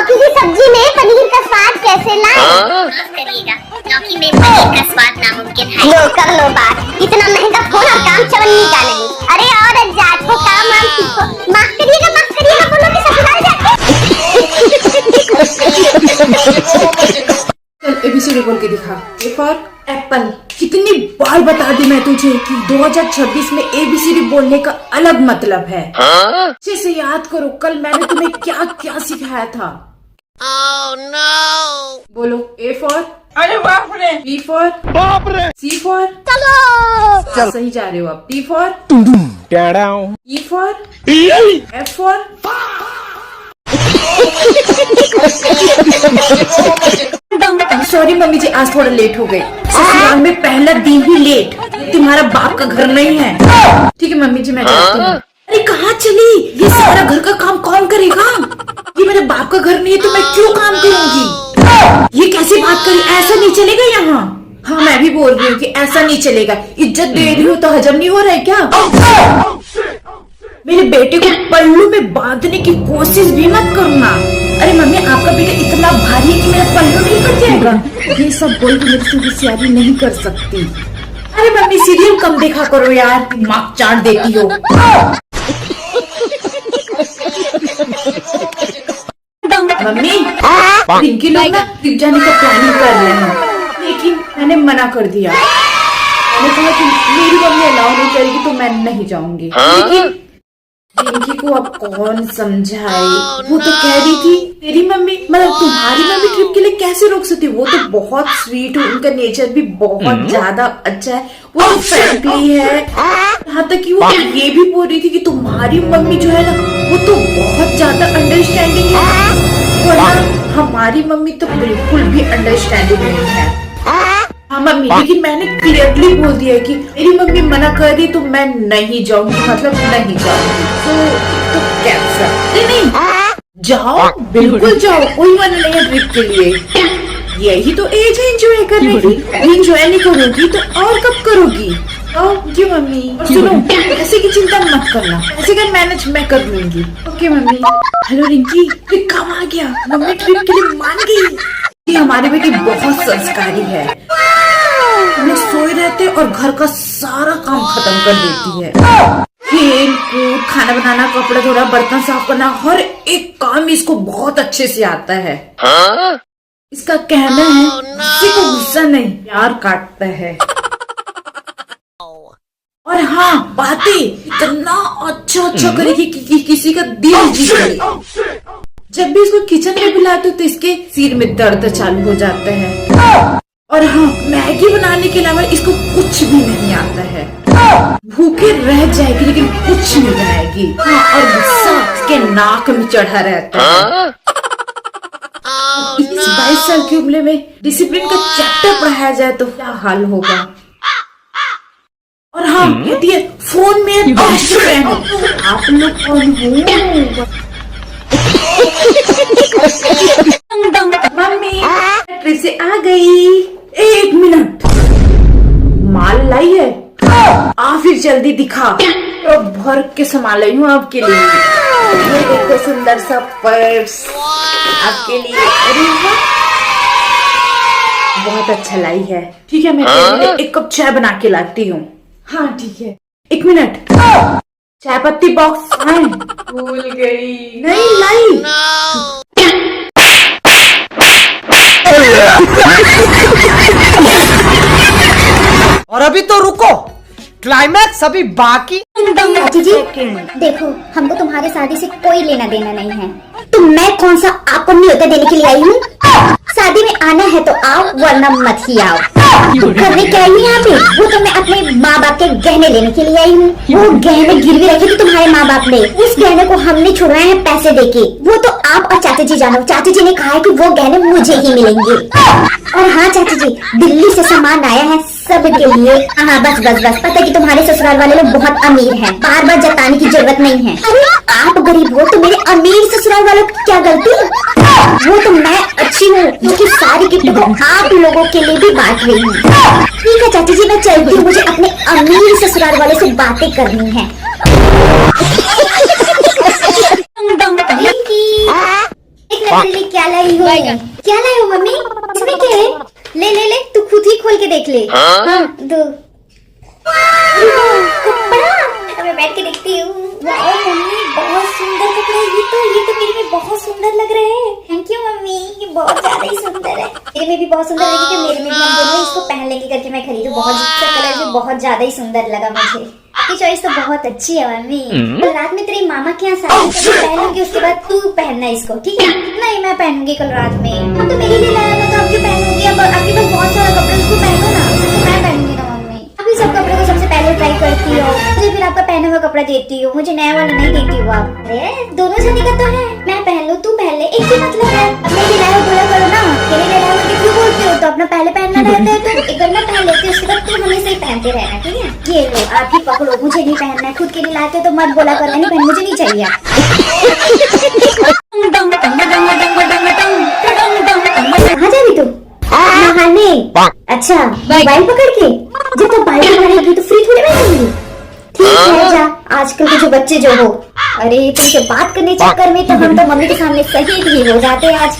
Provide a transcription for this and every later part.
लौकी की सब्जी में पनीर का स्वाद कैसे लाए? माफ करिएगा, लौकी में पनीर का स्वाद नामुमकिन है। लो कर लो बात, इतना महंगा फोन और काम चवन्नी का नहीं। अरे औरत जात को काम वाम सीखो। माफ करिएगा बोलो कि ससुराल जाके। चल एबीसीडी बोल के दिखा। A for Apple. कितनी बार बता दी मैं तुझे कि 2026 में एबीसीडी बोलने का अलग मतलब है। अच्छे से याद करो, कल मैंने तुम्हें क्या क्या सिखाया था। Oh no! बोलो। ए फॉर अरे बाप रे। बी फॉर बाप रे। सी फॉर चलो सही जा रहे हो आप। D for E for F for sorry mummy ji, आज थोड़ा लेट हो गई। ससुराल में पहला दिन ही लेट। तुम्हारा बाप का घर नहीं है। ठीक है मम्मी जी, मैं जाती हूँ। अरे कहाँ चली? ये सारा घर का काम कौन करेगा? ये मेरे बाप का घर नहीं है तो मैं क्यों काम करूंगी? ये कैसी बात करी? ऐसा नहीं चलेगा यहाँ। हाँ मैं भी बोल रही हूँ कि ऐसा नहीं चलेगा। इज्जत दे रही हूँ तो हजम नहीं हो रहा है क्या? मेरे बेटे को पल्लू में बांधने की कोशिश भी मत करना। अरे मम्मी, आपका बेटा इतना भारी है कि मेरा पल्लू नहीं कट जाएगा। ये सब बोल के मेरे से होशियारी नहीं कर सकती। अरे मम्मी सीरियल कम देखा करो यार, दिमाग चाट देती हो। मम्मी रिंकी लोग ना ट्रिप जाने का प्लानिंग कर रहे हैं, लेकिन मैंने मना कर दिया। मैंने कहा कि मेरी मम्मी अलाउ नहीं करेगी तो मैं नहीं जाऊंगी। लेकिन रिंकी को अब कौन समझाए? वो तो कह रही थी तेरी मम्मी, मतलब तुम्हारी मम्मी ट्रिप के लिए कैसे रोक सकती? वो तो बहुत स्वीट है, उनका नेचर भी बहुत ज्यादा अच्छा है, वो तो फ्रेंडली है। यहाँ तक कि वो ये भी बोल रही थी कि तुम्हारी मम्मी जो है ना वो तो बहुत ज्यादा अंडरस्टैंडिंग है, वरना हमारी मम्मी तो बिल्कुल भी अंडरस्टैंडिंग नहीं है। हाँ मम्मी, लेकिन मैंने क्लियरली बोल दिया है कि मेरी मम्मी मना कर दी तो मैं नहीं जाऊंगी, मतलब नहीं जाऊंगी। तो कैंसल? नहीं जाओ, बिल्कुल जाओ, कोई मना नहीं है ट्रिप के लिए। यही तो एज है एंजॉय करने की। एंजॉय नहीं करोगी तो और कब करोगी? ओके मम्मी, और सुनो पैसे की चिंता मत करना, पैसे का मैनेज मैं कर लूंगी। Okay mummy. Hello Rinki, trip कब आ गया? मम्मी ट्रिप के लिए मान गई। हमारी बेटी बहुत संस्कारी है, हम लोग सोए रहते और घर का सारा काम खत्म कर देती है। खेल कूद, खाना बनाना, कपड़े धोना, बर्तन साफ करना, हर एक काम इसको बहुत अच्छे से आता है। इसका कहना है किसी को गुस्सा नहीं, प्यार काटता है। और हाँ, बातें इतना अच्छा करेगी कि किसी का दिल जीत ले। जब भी इसको किचन में बुलाते तो इसके सिर में दर्द चालू हो जाता है। और हाँ, मैगी बनाने के अलावा इसको कुछ भी नहीं आता है। भूखे रह जाएगी लेकिन कुछ नहीं बनाएगी। हाँ, और गुस्सा इसके नाक में चढ़ा रहता है। इस 22 साल की उम्र में डिसिप्लिन का चैप्टर पढ़ाया जाए तो क्या हाल होगा। और हाँ, कहती है फोन में बेस्ट फ्रेंड। आप लोग कौन हो? मम्मी ट्रिप से आ गई। 1 मिनट, माल लाई है? आ फिर जल्दी दिखा। तो भर के सामान लाई हूँ आपके लिए। ये देखो सुंदर सा पर्स आपके लिए। अरे वाह, बहुत अच्छा लाई है। ठीक है, मैं तेरे लिए 1 कप चाय बना के लाती हूँ। हाँ ठीक है। 1 मिनट, चाय पत्ती बॉक्स भूल गई। नहीं लाई। और अभी तो रुको, क्लाइमैक्स अभी बाकी। चाची जी देखो, हमको तुम्हारे शादी से कोई लेना देना नहीं है। तो मैं कौन सा आपको न्योता देने के लिए आई हूँ? शादी में आना है तो आओ, वरना मत ही आओ। करने क्या आई यहाँ पे? वो तो मैं अपने माँ बाप के गहने लेने के लिए आई हूँ। वो गहने गिरवी रखे थे तुम्हारे माँ बाप ने, उस गहने को हमने छुड़वाए हैं पैसे देके। वो तो आप और चाचा जी जानो। चाचा जी ने कहा है कि वो गहने मुझे ही मिलेंगे। और हाँ चाचा जी, दिल्ली से सामान आया है सबके लिए। हाँ बस पता है कि तुम्हारे ससुराल वाले लोग बहुत अमीर हैं, बार बार जताने की जरूरत नहीं है। अरे आप गरीब हो तो मेरे अमीर ससुराल वालों की क्या गलती? वो तो मैं अच्छी हूँ जो कि सारी गिफ्ट को आप लोगों के लिए भी बांट रही हूँ। ठीक है चाची जी, मैं चलती हूँ, मुझे अपने अमीर ससुराल वाले से बातें करनी है। एक मेरे लिए क्या क्या लाई हो? क्या लाई हो मम्मी? इसमें क्या है? ले ले ले, तू खुद ही खोल के देख ले। हाँ, दो कपड़ा, मैं बैठ के देखती हूँ। वाह मम्मी, बहुत सुंदर कपड़ा है। ये तो मेरे में बहुत सुंदर लग रहे हैं। थैंक यू मम्मी, ये बहुत ज्यादा ही सुंदर है। मेरे में भी बहुत सुंदर लगेगा, मेरे में भी। हम दोनों इसको पहन लेंगे करके मैं खरीदूं। बहुत अच्छा कलर भी बहुत ज्यादा ही सुंदर लगा मुझे। आपकी चॉइस तो बहुत अच्छी है मम्मी। कल रात में तेरी मामा के यहाँ साड़ी पहनूंगी, उसके बाद तू पहनना इसको, ठीक है? नहीं, मैं पहनूंगी कल रात में। हम तो मेरे लिए लाया था, तो आप क्यों पहनूंगी? अब आपके पास बहुत सारा कपड़ा, उसको पहनो ना। तो मैं पहनूंगी ना मम्मी। अभी सब कपड़े को सबसे पहले ट्राई करती हो, मुझे फिर आपका पहना हुआ कपड़ा देती हो, मुझे नया वाला नहीं देती हो आप। अरे दोनों जने का तो है, मैं पहन लूं, तू पहन ले, एक ही मतलब है। अपने लिए लाया बोला करो ना, तेरे लिए लाया क्यों बोलते हो? तो अपना पहले पहनना रहता है, तो एक बार मैं पहन लेती हूँ, उसके बाद तुम हमेशा ही पहनते रहना, ठीक है? ये लो, आप ही पकड़ो, मुझे नहीं पहनना है। खुद के लिए लाते तो मत बोला करो, नहीं पहन, मुझे नहीं चाहिए। कहाँ जा रही तू? नहाने? अच्छा, मोबाइल पकड़ के? जब तक बाइक मारेगी तो फ्री थोड़ी बैठेंगी। ठीक है, जा। आजकल के जो बच्चे जो हो, अरे तुमसे बात करने चक्कर में तो हम तो मम्मी के सामने सही भी हो जाते हैं आज।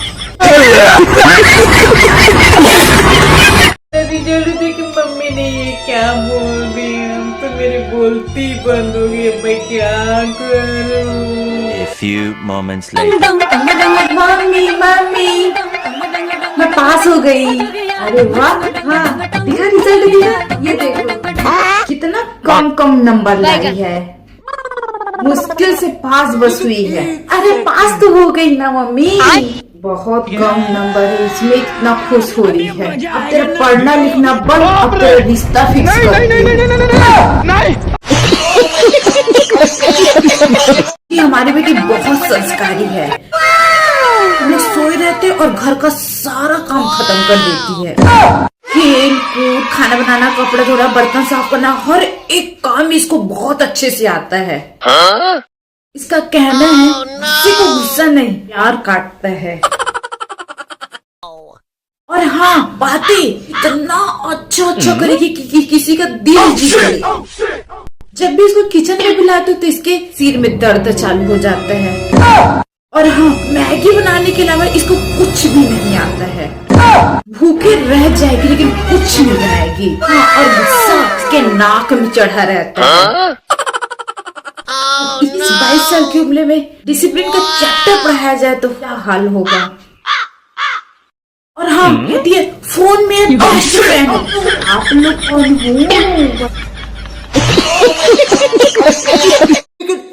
देखी मम्मी ने ये क्या बोल दी, हम तो मेरी बोलती बंद हो गई। अब मैं क्या करूं? A few moments later. Mummy mummy, मैं पास हो गई। अरे वाह, हाँ दिखा रिजल्ट दिया। ये देखो कितना कम नंबर लाई है। मुश्किल से पास बस हुई है। अरे पास तो हो गई ना मम्मी। बहुत कम नंबर है, इसमें इतना खुश हो रही है। अब तेरा पढ़ना लिखना बंद, अब तेरा रिश्ता फिक्स कर। ये हमारी बेटी बहुत संस्कारी है। हमने सोए रहते और घर का सारा काम खत्म कर देती है। खेल कूद, खाना बनाना, कपड़े धोना, बर्तन साफ करना, हर एक काम इसको बहुत अच्छे से आता है। इसका कहना है किसी को गुस्सा नहीं, प्यार काटता है। और हाँ, बातें इतना अच्छा करेगी कि किसी का दिल जीत ले। जब भी इसको किचन में बुलाते तो इसके सिर में दर्द चालू हो जाता है। और हाँ, मैगी बनाने के अलावा इसको कुछ भी नहीं आता है। भूखे रह जाएगी लेकिन कुछ नहीं बनाएगी। हाँ, और गुस्सा इसके नाक में चढ़ा रहता है। 22 साल की उम्र में डिसिप्लिन का चैप्टर पढ़ाया जाए तो क्या हाल होगा। और हाँ, कहती है फोन में बेस्ट फ्रेंड। आप लोग कौन हो?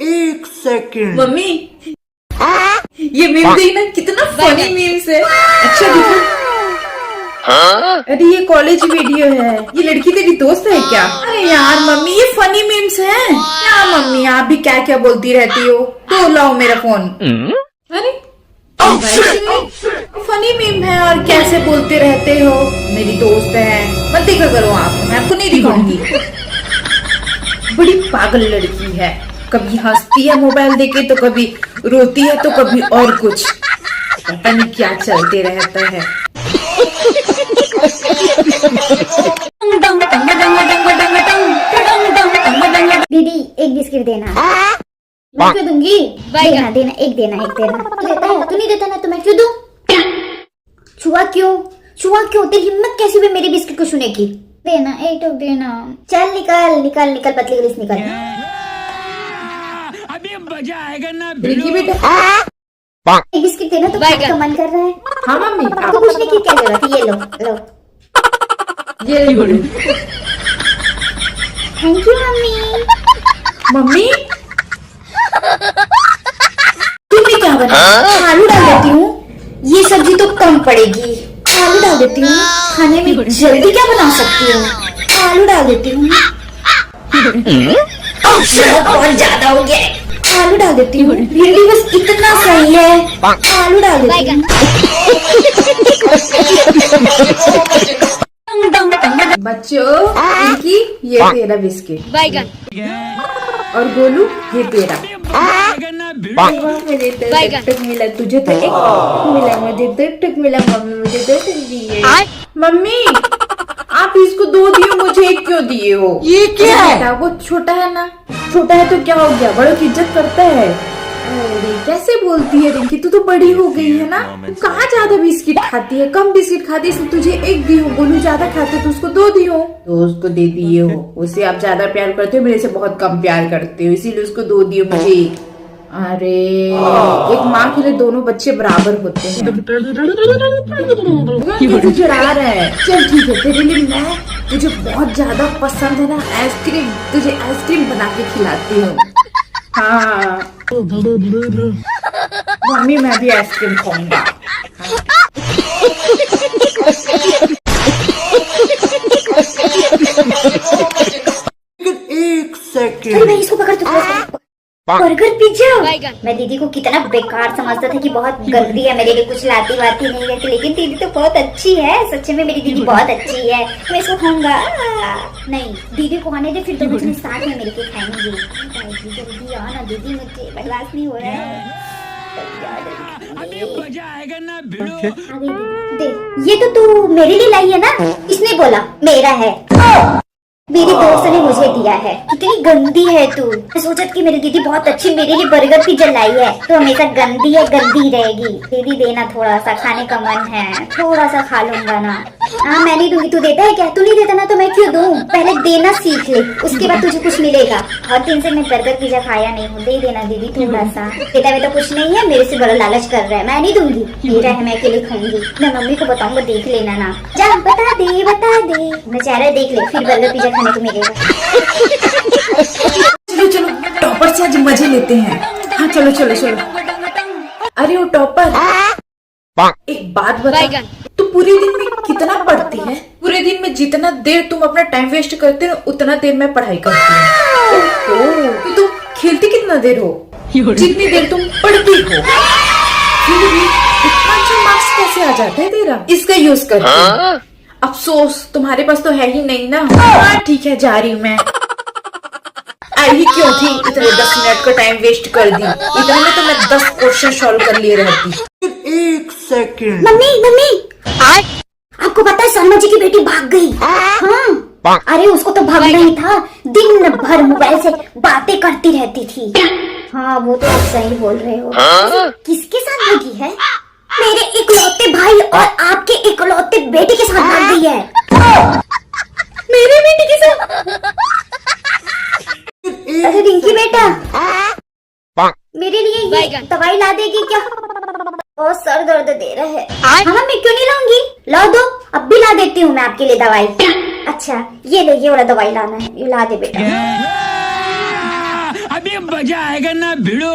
एक सेकंड मम्मी, ये मीम देखना, कितना फनी मीम्स है। अच्छा देखो, अरे ये कॉलेज वीडियो है। ये लड़की तेरी दोस्त है क्या? अरे यार मम्मी, ये फनी मीम्स है क्या? मम्मी आप भी क्या क्या बोलती रहती हो। तो लाओ मेरा फोन। अरे फनी मीम है और कैसे बोलते रहते हो। मेरी दोस्त है, मत देखा करो आप, मैं आपको नहीं दिखाऊंगी। बड़ी पागल लड़की है, कभी हंसती है मोबाइल देके तो कभी रोती है तो कभी और कुछ, पता नहीं क्या चलते रहता है। दीदी एक बिस्किट देना। मैं क्यों दूंगी? देना देना, एक देना। तू देता है, तू नहीं देता ना, तो मैं क्यों दूं? छुआ क्यों? तेरी हिम्मत कैसी हुई मेरी बिस्किट को छूने की? देना, एक तो देना। चल निकल पतली गलीस निकल। अभी मजा आएगा ना। देखिए बेटा, एक बिस्किट देना तो खाने का मन कर रहा है। हाँ मम्मी, आपको पूछने की क्या जरूरत है? ये लो। ये बोलो। Thank you mummy. मम्मी तुमने क्या बनाया? आलू डाल देती हूँ, ये सब्जी तो कम पड़ेगी। आलू डाल देती हूँ, खाने में जल्दी क्या बना सकती हूँ। आलू डाल देती हूँ, बहुत ज्यादा हो गया। आलू डाल देती हूँ, भिंडी बस इतना सही है। आलू डाल देती हूँ। बच्चों, इनकी ये तेरा बिस्किट, और गोलू ये तेरा। मुझे तो मिला, तुझे तो एक मिला, मुझे तो मिला। मम्मी मुझे तो दिए। मम्मी आप इसको 2 दिए, मुझे 1 क्यों दिए हो? ये क्या है? वो छोटा है ना। छोटा है तो क्या हो गया, बड़ों की इज्जत करता है। अरे कैसे बोलती है रिंकी, तू तो बड़ी हो गई है ना, तू कहाँ ज्यादा बिस्किट खाती है, कम बिस्किट खाती है, इसलिए तुझे एक दी हूँ। गोलू ज्यादा खाते तो उसको 2 दी हूँ, तो उसको दे दिए हो। उससे आप ज्यादा प्यार करते हो, मेरे से बहुत कम प्यार करते हो, इसीलिए उसको 2 दिए मुझे। अरे एक माँ के लिए दोनों बच्चे बराबर होते हैं। कैसे चिढ़ा रहा है? चल ठीक है, तेरे लिए मैं, तुझे बहुत ज्यादा पसंद है ना आइसक्रीम, तुझे आइसक्रीम बना के खिलाती हूँ। हाँ मम्मी, मैं भी आइसक्रीम खाऊंगा। एक सेकंड। अरे मैं इसको पकड़ तो बर्गर पिज्जा। मैं दीदी को कितना बेकार समझता था कि बहुत गंदी है, मेरे लिए कुछ लाती वाती नहीं रहती, लेकिन दीदी तो बहुत अच्छी है। सच्चे में मेरी दीदी बहुत अच्छी है, मैं इसको खाऊंगा। नहीं, दीदी को आने दे, फिर दोनों जने साथ में मिलके खाएंगे। जल्दी आ ना दीदी, मुझे बर्दाश्त नहीं हो रहा है। दे, ये तो तू मेरे लिए लाई है ना? इसने बोला मेरा है, मेरी दोस्त ने मुझे दिया है। कितनी गंदी है तू। मैं सोचा कि मेरी दीदी बहुत अच्छी मेरे लिए बर्गर पिज्जा लाई है, तो हमेशा गंदी है, गंदी रहेगी। दीदी देना, थोड़ा सा खाने का मन है, थोड़ा सा खा लूंगा ना। हाँ मैं नहीं दूंगी, तू देता है क्या? तू नहीं देता ना तो मैं क्यों दूं? पहले देना सीख ले, उसके बाद तुझे कुछ मिलेगा। बहुत दिन से मैं बर्गर पिज्जा खाया नहीं हूँ, दे देना दीदी थोड़ा सा। बेटा में तो कुछ नहीं है, मेरे से बड़ा लालच कर रहा है। मैं नहीं दूंगी, मेरा है, मैं अकेले खाऊंगी। मैं मम्मी को बताऊंगा, देख लेना ना। जा बता दे, बता दे। बेचारा देख ले, फिर बर्गर पिज्जा खाने को मिलेगा। चलो चलो, टॉपर से आज मजे लेते हैं। हाँ चलो चलो चलो। अरे वो टॉपर, एक बात बता, तू पूरे दिन में कितना पढ़ती है? पूरे दिन में जितना देर तुम अपना टाइम वेस्ट करते हो, उतना देर मैं पढ़ाई करती हूँ। तो तुम खेलती कितना देर हो? जितनी देर तुम पढ़ती हो। फिर भी इतना अच्छा मार्क्स कैसे आ जाता है तेरा? इसका यूज कर। अफसोस तुम्हारे पास तो है ही नहीं ना। हाँ ठीक है, जा रही हूँ मैं। आई ही क्यों थी, इतने 10 मिनट का टाइम वेस्ट कर दी। इतने में तो मैं 10 क्वेश्चन सॉल्व कर लिए रहती। एक सेकंड। मम्मी मम्मी, आपको पता है शर्मा जी की बेटी भाग गई? हाँ, अरे उसको तो भागना ही था, दिन भर मोबाइल से बातें करती रहती थी। हाँ वो तो आप सही बोल रहे हो। किसके साथ भागी है? मेरे इकलौते भाई और आपके इकलौते बेटे के साथ भाग गई है। मेरे बेटे के साथ? अरे रिंकी बेटा, मेरे लिए ये दवाई ला देगी क्या? बहुत सर दर्द दे रहा है। हाँ मैं क्यों नहीं लाऊंगी, ला दो, अब भी ला देती हूँ मैं आपके लिए दवाई। अच्छा ये ले, ये वाला दवाई लाना है, ये ला दे बेटा। अभी मजा आएगा ना भिड़ो।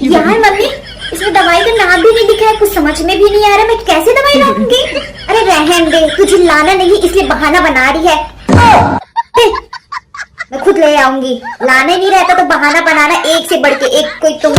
यार मम्मी, इसमें दवाई का नाम भी नहीं दिखा है, कुछ समझ में भी नहीं आ रहा, मैं कैसे दवाई लाऊंगी? अरे रहने दे, तुझे लाना नहीं इसलिए बहाना बना रही है। मैं खुद ले आऊंगी, लाने नहीं रहता तो बहाना बनाना एक से बढ़ के एक। कोई तुम